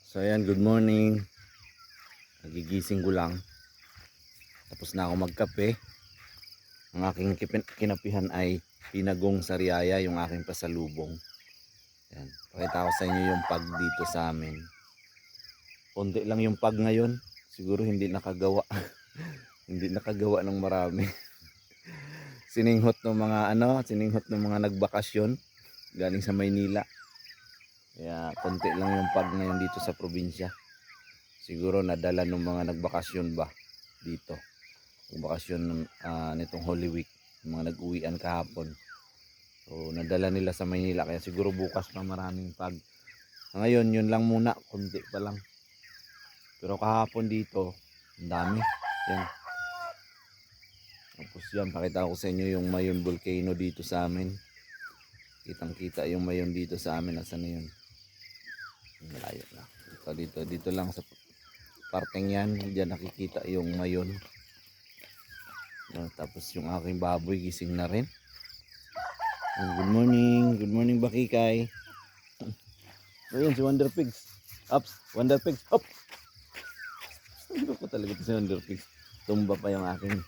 So ayan, good morning. Nagigising ko lang. Tapos na ako magkape. Ang aking kinapihan ay pinagong sariaya, yung aking pasalubong. Ayan. Pakita ko sa inyo yung pag dito sa amin. Konti lang yung pag ngayon. Siguro hindi nakagawa. Hindi nakagawa ng marami. Sininghot ng mga nagbakasyon galing sa Maynila. Kaya konti lang yung pag ngayon dito sa probinsya. Siguro nadala ng mga nagbakasyon ba dito. Nagbakasyon nitong Holy Week, mga nag-uwian kahapon. So nadala nila sa Maynila kaya siguro bukas pa maraming pag. Ngayon yun lang muna, konti pa lang. Pero kahapon dito, ang dami. Yan. Tapos yan, pakita ko sa inyo yung Mayon Volcano dito sa amin. Kitang kita yung Mayon dito sa amin. Nasaan na yun? Malayo na. Dito lang sa parteng yan. Diyan nakikita yung Mayon. Tapos yung aking baboy gising na rin. Good morning Bakikay. Ayun si Wonder Pigs. Ups, Wonder Pigs. Hop. Ano ko talaga si Wonder Pigs. Tumba pa yung aking